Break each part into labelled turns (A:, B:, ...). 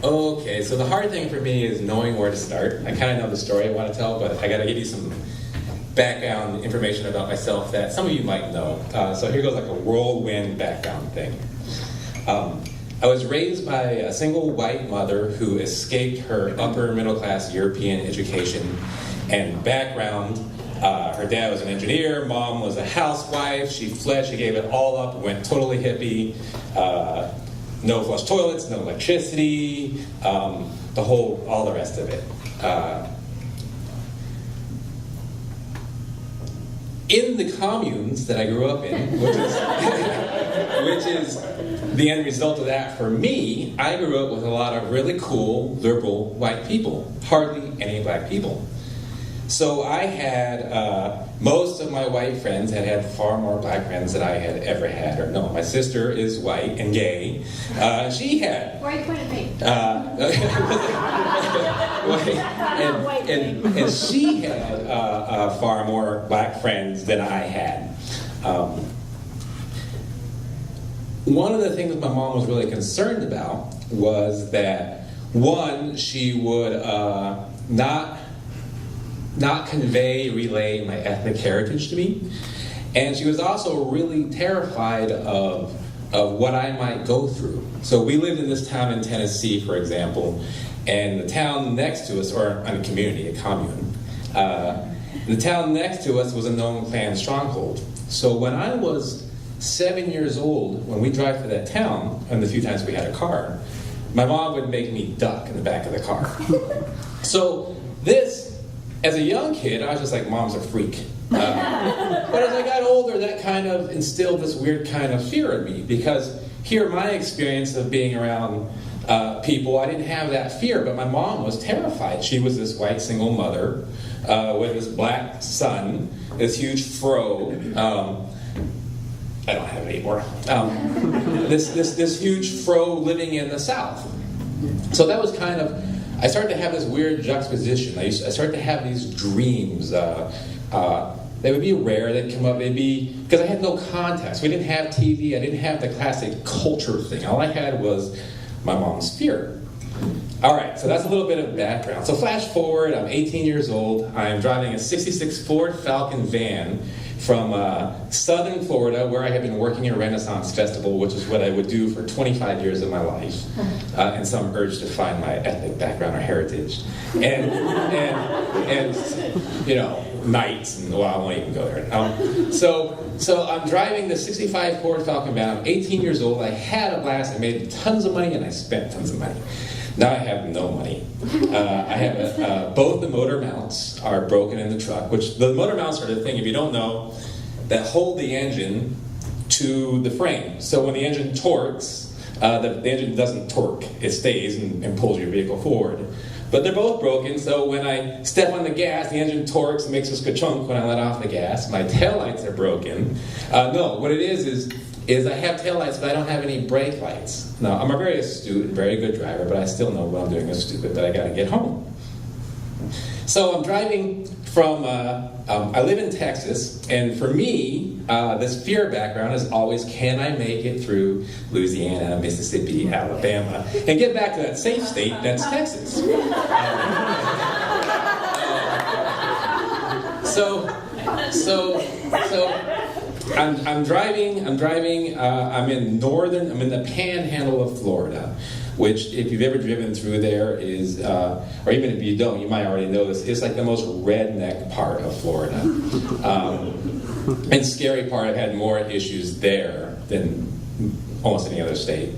A: Okay, so the hard thing for me is knowing where to start. I kind of know the story I want to tell, but I got to give you some background information about myself that some of you might know. So here goes like a whirlwind background thing. I was raised by a single white mother who escaped her upper middle class European education and background. Her dad was an engineer, mom was a housewife. She fled, she gave it all up, went totally hippie. No flush toilets, no electricity, all the rest of it. In the communes that I grew up in, which is the end result of that for me, I grew up with a lot of really cool, liberal white people, hardly any black people. So I had, most of my white friends had far more black friends than I had ever had, or no, my sister is white and gay. She had.
B: Why are you pointing at me?
A: And she had far more black friends than I had. One of the things my mom was really concerned about was that, one, she would not convey, relay my ethnic heritage to me. And she was also really terrified of what I might go through. So we lived in this town in Tennessee, for example, and the town next to us, or a community, a commune, the town next to us was a known Klan stronghold. So when I was 7 years old, when we drive through that town, and the few times we had a car, my mom would make me duck in the back of the car. So as a young kid, I was just like, Mom's a freak. But as I got older, that kind of instilled this weird kind of fear in me, because here, my experience of being around people, I didn't have that fear, but my mom was terrified. She was this white single mother with this black son, this huge fro. I don't have it anymore. This huge fro living in the South. So that was kind of, I started to have this weird juxtaposition. I started to have these dreams. They would be rare. They'd come up. They'd be, because I had no context. We didn't have TV. I didn't have the classic culture thing. All I had was my mom's fear. All right, so that's a little bit of background. So flash forward, I'm 18 years old. I'm driving a 66 Ford Falcon van from southern Florida, where I had been working at Renaissance Festival, which is what I would do for 25 years of my life, and some urge to find my ethnic background or heritage. And you know, nights, and well, I won't even go there. So I'm driving the 65 Ford Falcon van. I'm 18 years old. I had a blast. I made tons of money, and I spent tons of money. Now I have no money. I have both the motor mounts are broken in the truck, which the motor mounts are the thing, if you don't know, that hold the engine to the frame. So when the engine torques, the engine doesn't torque. It stays and pulls your vehicle forward. But they're both broken, so when I step on the gas, the engine torques and makes a skachunk when I let off the gas. My taillights are broken. No, what it is I have taillights, but I don't have any brake lights. Now, I'm a very astute and very good driver, but I still know what I'm doing is stupid, but I gotta get home. So I'm driving from, I live in Texas, and for me, this fear background is always, can I make it through Louisiana, Mississippi, Alabama, and get back to that safe state that's Texas? I'm driving, I'm in the panhandle of Florida, which, if you've ever driven through there, is, or even if you don't, you might already know this, it's like the most redneck part of Florida. And scary part, I've had more issues there than almost any other state.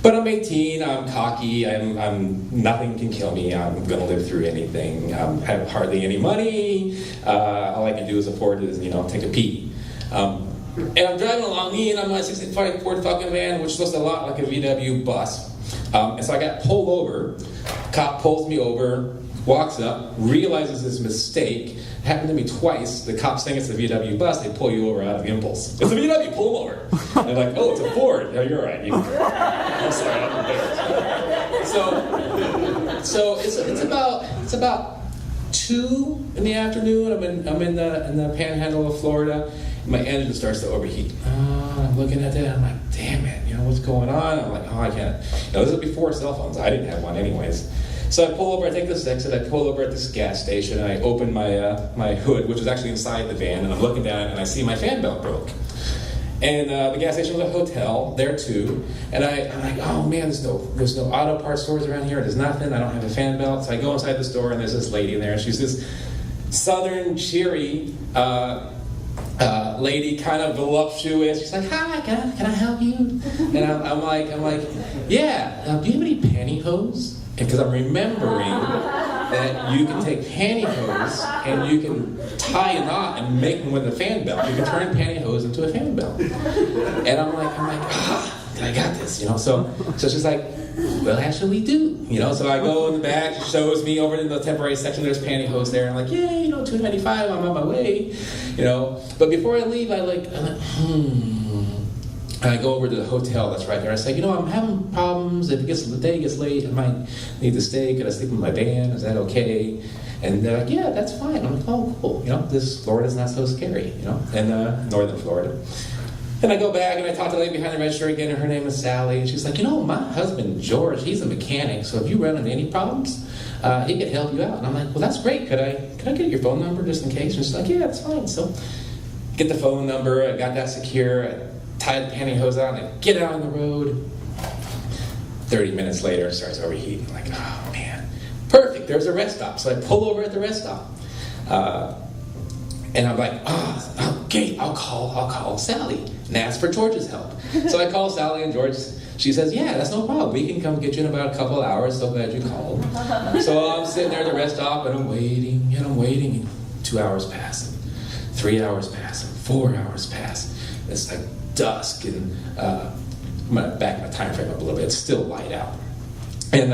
A: But I'm 18, I'm cocky, I'm nothing can kill me, I'm gonna live through anything. I have hardly any money, all I can do is afford is, take a pee. And I'm driving along, and I'm on a 65 Ford Falcon van, which looks a lot like a VW bus. And so I got pulled over. Cop pulls me over, walks up, realizes his mistake. It happened to me twice. The cop's saying it's a VW bus. They pull you over out of impulse. It's a VW, pull them over. They're like, oh, it's a Ford. No, you're right. I'm sorry, I'm embarrassed. So it's about 2 in the afternoon. I'm in the panhandle of Florida. My engine starts to overheat. I'm looking at that. I'm like, damn it. what's going on? I'm like, oh, I can't. This is before cell phones. I didn't have one anyways. So I pull over, I take this exit, I pull over at this gas station, and I open my hood, which is actually inside the van, and I'm looking down, and I see my fan belt broke. And the gas station was a hotel there too, and I'm like, oh man, there's no auto parts stores around here. There's nothing. I don't have a fan belt. So I go inside the store, and there's this lady in there, and she's this southern, cheery lady, kind of voluptuous. She's like, hi, can I help you? And I'm like, yeah. Do you have any pantyhose? Because I'm remembering that you can take pantyhose and you can tie a knot and make them with a fan belt. You can turn pantyhose into a fan belt. And I'm like, I got this, So she's like, well, actually we do, So I go in the back, she shows me over in the temporary section, there's pantyhose there. I'm like, yeah, $2.95, I'm on my way, But before I leave, I'm like, And I go over to the hotel that's right there. I say, I'm having problems. If the day gets late, I might need to stay. Could I sleep in my van? Is that okay? And they're like, yeah, that's fine. I'm like, oh, cool. This Florida's not so scary, and northern Florida. And I go back and I talk to the lady behind the register again, and her name is Sally. And she's like, my husband, George, he's a mechanic. So if you run into any problems, he could help you out. And I'm like, well, that's great. Could I get your phone number just in case? And she's like, yeah, that's fine. So get the phone number. I got that secure. I tied the pantyhose on and get out on the road. 30 minutes later, it starts overheating. I'm like, oh man, perfect. There's a rest stop. So I pull over at the rest stop, and I'm like, okay, I'll call Sally and ask for George's help. So I call Sally, and George, she says, yeah, that's no problem. We can come get you in about a couple of hours. So glad you called. So I'm sitting there at the rest stop, and I'm waiting. And 2 hours pass, and 3 hours pass, and 4 hours pass. It's like dusk, and I'm going to back my time frame up a little bit. It's still light out. And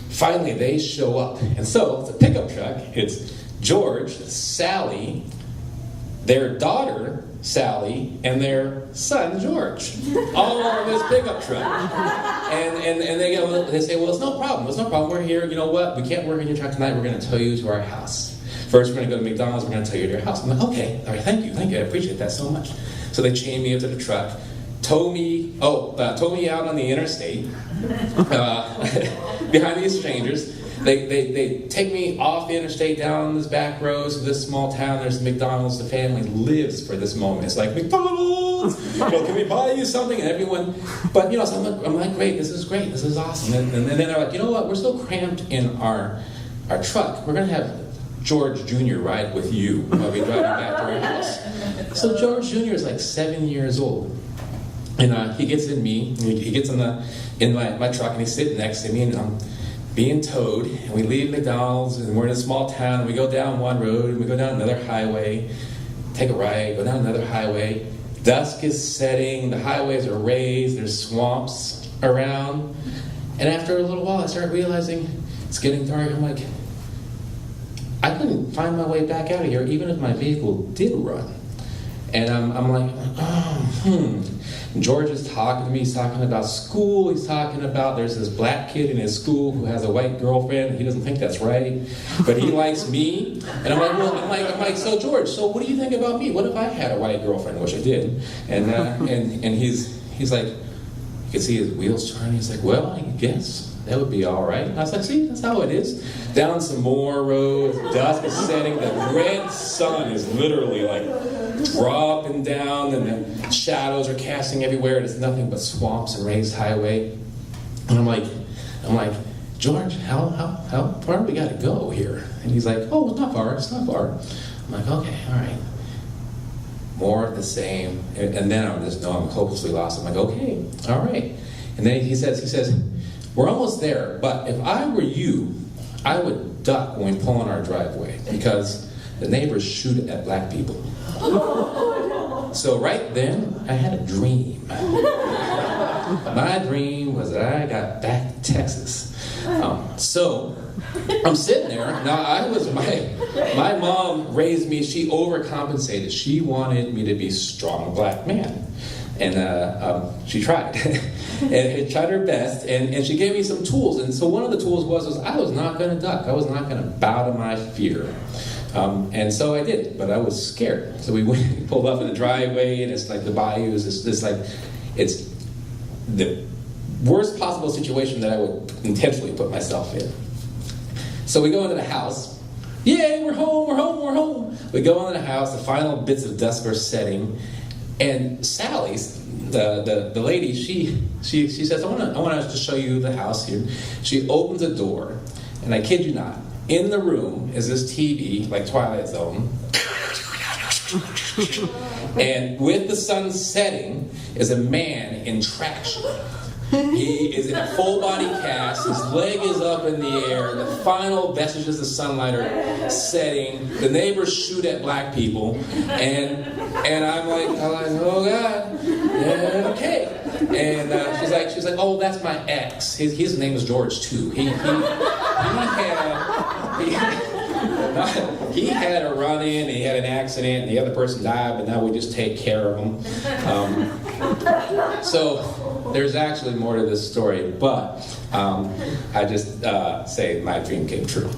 A: finally, they show up. And so it's a pickup truck. It's George, Sally, their daughter, Sally, and their son, George, all on this pickup truck. And they say, well, it's no problem. We're here. You know what? We can't work in your truck tonight. We're going to tow you to our house. First, we're going to go to McDonald's. We're going to tow you to your house. I'm like, okay. All right, thank you. I appreciate that so much. So they chain me into the truck, tow me out on the interstate behind these strangers. They take me off the interstate down this back road to this small town. There's McDonald's. The family lives for this moment. It's like, McDonald's, can we buy you something? And everyone, but so I'm like, great, this is great, this is awesome. And then they're like, you know what? We're so cramped in our truck. We're gonna have George Jr. ride with you while we drive back to our house. So George Jr. is like 7 years old, and he gets in me. He gets in my truck, and he's sitting next to me, and I'm being towed. And we leave McDonald's, and we're in a small town. And we go down one road, and we go down another highway, take a right, go down another highway. Dusk is setting. The highways are raised. There's swamps around. And after a little while, I start realizing it's getting dark. I'm like, I couldn't find my way back out of here, even if my vehicle did run. And I'm like, George is talking to me. He's talking about school. He's talking about there's this black kid in his school who has a white girlfriend. He doesn't think that's right, but he likes me. And I'm like, so George, so what do you think about me? What if I had a white girlfriend, which I did? And he's like, you can see his wheels turning. He's like, well, I guess that would be all right. And I was like, see, that's how it is. Down some more roads, dusk is setting, the red sun is literally like dropping down, and the shadows are casting everywhere. There's nothing but swamps and raised highway. And I'm like, George, how far we gotta go here? And he's like, oh, it's not far. I'm like, okay, all right. More of the same. And then I'm hopelessly lost. I'm like, okay, all right. And then he says, we're almost there, but if I were you, I would duck when we pull in our driveway, because the neighbors shoot at black people. So right then, I had a dream. My dream was that I got back to Texas. So I'm sitting there. Now my mom raised me. She overcompensated. She wanted me to be a strong black man. And she tried, and tried her best, and she gave me some tools. And so one of the tools was I was not going to duck. I was not going to bow to my fear. And so I did, but I was scared. So we pulled up in the driveway, and it's like the bayou is this like, it's the worst possible situation that I would intentionally put myself in. So we go into the house. Yay, we're home, we're home, we're home. We go into the house, the final bits of dusk are setting, and Sally, the lady, she says, I want us to show you the house here. She opens a door, and I kid you not, in the room is this TV, like Twilight Zone. And with the sun setting is a man in traction. He is in a full body cast, his leg is up in the air, the final vestiges of sunlight are setting, the neighbors shoot at black people, and I'm like, oh God, yeah, okay. And she's like, oh, that's my ex. His name is George too. He had a run-in, he had an accident, and the other person died, but now we just take care of him. So there's actually more to this story, but I just say my dream came true.